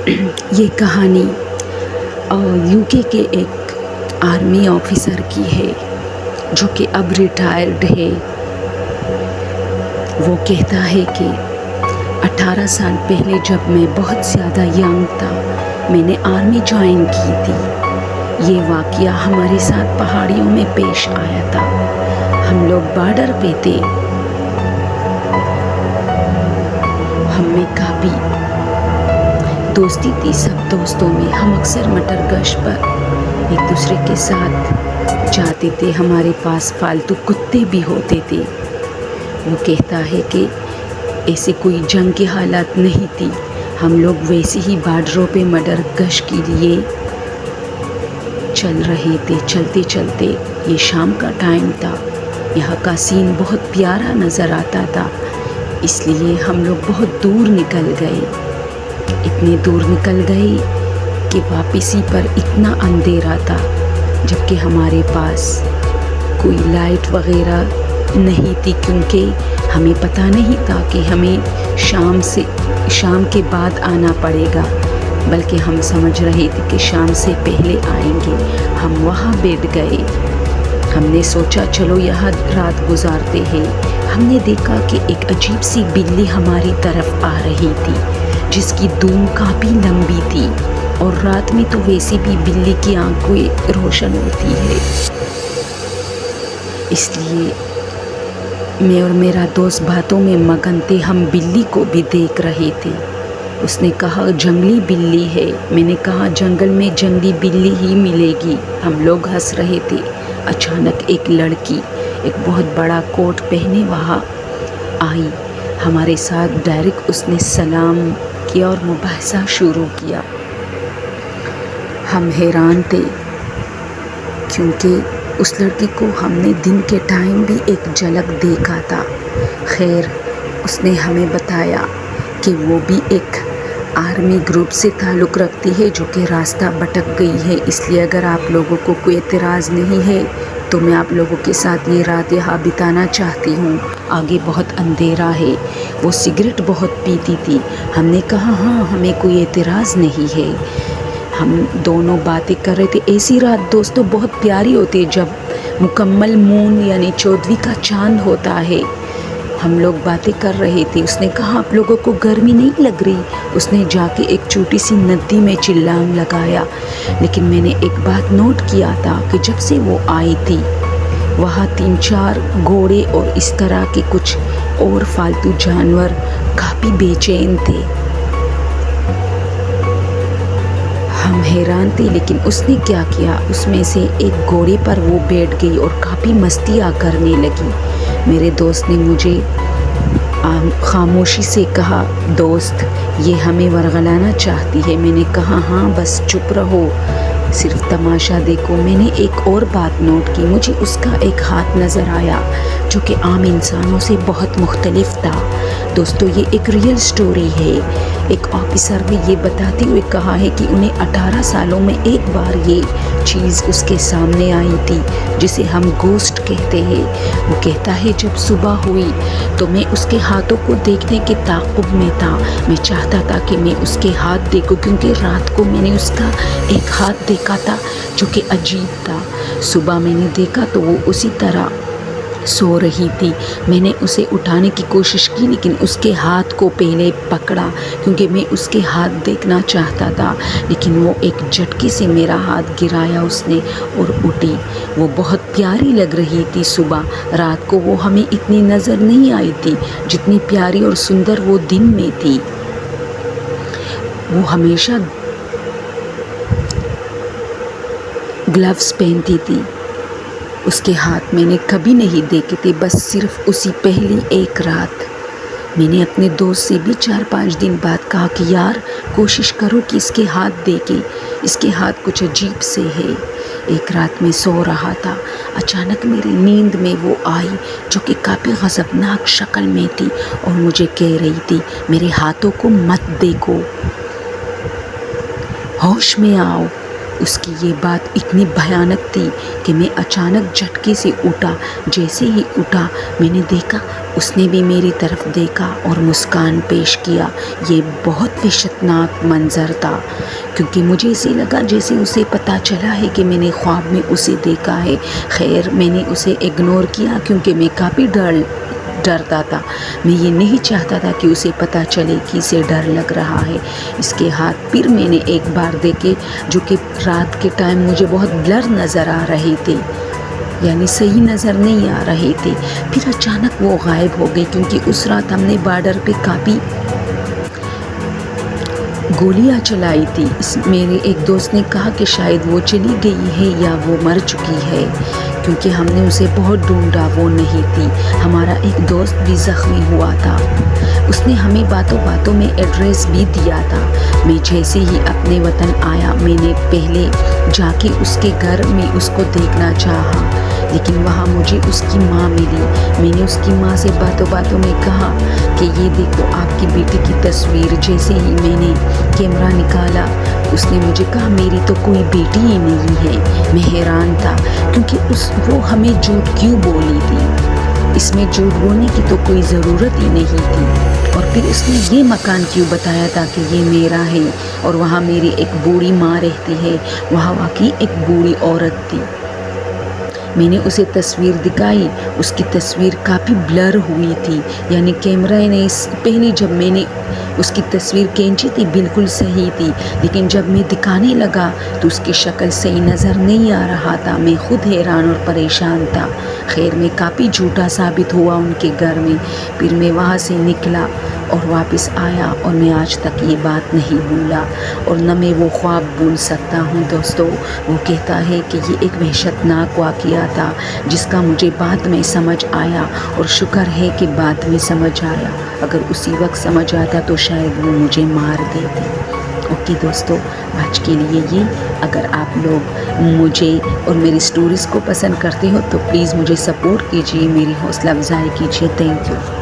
یہ کہانی UK کے ایک آرمی آفیسر کی ہے جو کہ اب ریٹائرڈ ہے۔ وہ کہتا ہے کہ 18 سال پہلے جب میں بہت زیادہ ینگ تھا، میں نے آرمی جوائن کی تھی۔ یہ واقعہ ہمارے ساتھ پہاڑیوں میں پیش آیا تھا۔ ہم لوگ بارڈر پہ تھے۔ ہم میں کافی دوستی تھی سب دوستوں میں۔ ہم اکثر مٹر گشت پر ایک دوسرے کے ساتھ جاتے تھے۔ ہمارے پاس پالتو کتے بھی ہوتے تھے۔ وہ کہتا ہے کہ ایسے کوئی جنگ کی حالت نہیں تھی۔ ہم لوگ ویسے ہی بارڈروں پہ مٹر گشت کے لیے چل رہے تھے۔ چلتے چلتے یہ شام کا ٹائم تھا۔ یہاں کا سین بہت پیارا نظر آتا تھا، اس لیے ہم لوگ بہت دور نکل گئے۔ اتنے دور نکل گئے کہ واپسی پر اتنا اندھیرا تھا، جبکہ ہمارے پاس کوئی لائٹ وغیرہ نہیں تھی، کیونکہ ہمیں پتہ نہیں تھا کہ ہمیں شام کے بعد آنا پڑے گا، بلکہ ہم سمجھ رہے تھے کہ شام سے پہلے آئیں گے۔ ہم وہاں بیٹھ گئے۔ ہم نے سوچا چلو یہاں رات گزارتے ہیں۔ ہم نے دیکھا کہ ایک عجیب سی بلی ہماری طرف آ رہی تھی، جس کی دم کافی لمبی تھی، اور رات میں تو ویسے بھی بلی کی آنکھیں روشن ہوتی ہے، اس لیے میں اور میرا دوست باتوں میں مگن تھے۔ ہم بلی کو بھی دیکھ رہے تھے۔ اس نے کہا جنگلی بلی ہے۔ میں نے کہا جنگل میں جنگلی بلی ہی ملے گی۔ ہم لوگ ہنس رہے تھے۔ اچانک ایک لڑکی ایک بہت بڑا کوٹ پہنے وہاں آئی ہمارے ساتھ۔ ڈائریکٹ اس نے سلام کیا اور مباحثہ شروع کیا۔ ہم حیران تھے کیونکہ اس لڑکی کو ہم نے دن کے ٹائم بھی ایک جھلک دیکھا تھا۔ خیر، اس نے ہمیں بتایا کہ وہ بھی ایک آرمی گروپ سے تعلق رکھتی ہے جو کہ راستہ بھٹک گئی ہے، اس لیے اگر آپ لوگوں کو کوئی اعتراض نہیں ہے تو میں آپ لوگوں کے ساتھ یہ رات یہاں بتانا چاہتی ہوں۔ آگے بہت اندھیرا ہے۔ وہ سگریٹ بہت پیتی تھی۔ ہم نے کہا ہاں، ہمیں کوئی اعتراض نہیں ہے۔ ہم دونوں باتیں کر رہے تھے۔ ایسی رات دوستوں بہت پیاری ہوتی ہے جب مکمل مون یعنی 14ویں کا چاند ہوتا ہے۔ ہم لوگ باتیں کر رہے تھے۔ اس نے کہا آپ لوگوں کو گرمی نہیں لگ رہی؟ اس نے جا کے ایک چھوٹی سی ندی میں چلام لگایا۔ لیکن میں نے ایک بات نوٹ کیا تھا کہ جب سے وہ آئی تھی وہاں 3-4 گھوڑے اور اس طرح کے کچھ اور فالتو جانور کافی بے چین تھے۔ ہم حیران تھے، لیکن اس نے کیا کیا، اس میں سے ایک گھوڑے پر وہ بیٹھ گئی اور کافی مستیاں کرنے لگی۔ میرے دوست نے مجھے خاموشی سے کہا دوست یہ ہمیں ورغلانا چاہتی ہے۔ میں نے کہا ہاں بس چپ رہو، صرف تماشا دیکھو۔ میں نے ایک اور بات نوٹ کی، مجھے اس کا ایک ہاتھ نظر آیا جو کہ عام انسانوں سے بہت مختلف تھا۔ دوستو یہ ایک ریئل سٹوری ہے۔ ایک آفیسر نے یہ بتاتے ہوئے کہا ہے کہ انہیں 18 سالوں میں ایک بار یہ چیز اس کے سامنے آئی تھی جسے ہم گوسٹ کہتے ہیں۔ وہ کہتا ہے جب صبح ہوئی تو میں اس کے ہاتھوں کو دیکھنے کے تعاقب میں تھا۔ میں چاہتا تھا کہ میں اس کے ہاتھ دیکھوں، کیونکہ رات کو میں نے اس کا ایک ہاتھ دیکھا تھا جو کہ عجیب تھا۔ صبح میں نے دیکھا تو وہ اسی طرح سو رہی تھی۔ میں نے اسے اٹھانے کی کوشش کی لیکن اس کے ہاتھ کو پہلے پکڑا کیونکہ میں اس کے ہاتھ دیکھنا چاہتا تھا، لیکن وہ ایک جھٹکے سے میرا ہاتھ گرایا اس نے اور اٹھی۔ وہ بہت پیاری لگ رہی تھی صبح۔ رات کو وہ ہمیں اتنی نظر نہیں آئی تھی جتنی پیاری اور سندر وہ دن میں تھی۔ وہ ہمیشہ گلوز پہنتی تھی۔ اس کے ہاتھ میں نے کبھی نہیں دیکھے تھے، بس صرف اسی پہلی ایک رات۔ میں نے اپنے دوست سے بھی 4-5 دن بعد کہا کہ یار کوشش کرو کہ اس کے ہاتھ دیکھیں، اس کے ہاتھ کچھ عجیب سے ہے۔ ایک رات میں سو رہا تھا، اچانک میری نیند میں وہ آئی جو کہ کافی غضبناک شکل میں تھی اور مجھے کہہ رہی تھی میرے ہاتھوں کو مت دیکھو، ہوش میں آؤ۔ اس کی یہ بات اتنی بھیانک تھی کہ میں اچانک جھٹکے سے اٹھا۔ جیسے ہی اٹھا میں نے دیکھا اس نے بھی میری طرف دیکھا اور مسکان پیش کیا۔ یہ بہت وحشتناک منظر تھا کیونکہ مجھے اسے لگا جیسے اسے پتہ چلا ہے کہ میں نے خواب میں اسے دیکھا ہے۔ خیر میں نے اسے اگنور کیا کیونکہ میں کافی ڈرتا تھا۔ میں یہ نہیں چاہتا تھا کہ اسے پتہ چلے کہ اسے ڈر لگ رہا ہے۔ اس کے ہاتھ پھر میں نے ایک بار دیکھے جو کہ رات کے ٹائم مجھے بہت بلر نظر آ رہے تھے، یعنی صحیح نظر نہیں آ رہے تھے۔ پھر اچانک وہ غائب ہو گئے کیونکہ اس رات ہم نے بارڈر پہ کافی گولیاں چلائی تھی۔ میرے ایک دوست نے کہا کہ شاید وہ چلی گئی ہے یا وہ مر چکی ہے کیونکہ ہم نے اسے بہت ڈھونڈا، وہ نہیں تھی۔ ہمارا ایک دوست بھی زخمی ہوا تھا، اس نے ہمیں باتوں باتوں میں ایڈریس بھی دیا تھا۔ میں جیسے ہی اپنے وطن آیا میں نے پہلے جا کے اس کے گھر میں اس کو دیکھنا چاہا، لیکن وہاں مجھے اس کی ماں ملی۔ میں نے اس کی ماں سے باتوں باتوں میں کہا کہ یہ دیکھو آپ کی بیٹی کی تصویر۔ جیسے ہی میں نے کیمرہ نکالا اس نے مجھے کہا میری تو کوئی بیٹی ہی نہیں ہے۔ میں حیران تھا کیونکہ وہ ہمیں جھوٹ کیوں بولی تھی، اس میں جھوٹ بولنے کی تو کوئی ضرورت ہی نہیں تھی۔ اور پھر اس نے یہ مکان کیوں بتایا تھا کہ یہ میرا ہے اور وہاں میری ایک بوڑھی ماں رہتی ہے۔ وہاں واقعی ایک بوڑھی عورت تھی۔ میں نے اسے تصویر دکھائی، اس کی تصویر کافی بلر ہوئی تھی، یعنی کیمرہ نے پہلے جب میں نے اس کی تصویر کھینچی تھی بالکل صحیح تھی، لیکن جب میں دکھانے لگا تو اس کی شکل صحیح نظر نہیں آ رہا تھا۔ میں خود حیران اور پریشان تھا۔ خیر میں کافی جھوٹا ثابت ہوا ان کے گھر میں۔ پھر میں وہاں سے نکلا اور واپس آیا اور میں آج تک یہ بات نہیں بھولا اور نہ میں وہ خواب بھول سکتا ہوں۔ دوستو وہ کہتا ہے کہ یہ ایک وحشتناک واقعہ تھا جس کا مجھے بعد میں سمجھ آیا، اور شکر ہے کہ بعد میں سمجھ آیا، اگر اسی وقت سمجھ آتا تو شاید وہ مجھے مار دیتے۔ اوکے دوستو آج کے لیے یہ، اگر آپ لوگ مجھے اور میری سٹوریز کو پسند کرتے ہو تو پلیز مجھے سپورٹ کیجیے، میری حوصلہ افزائی کیجیے۔ Thank you.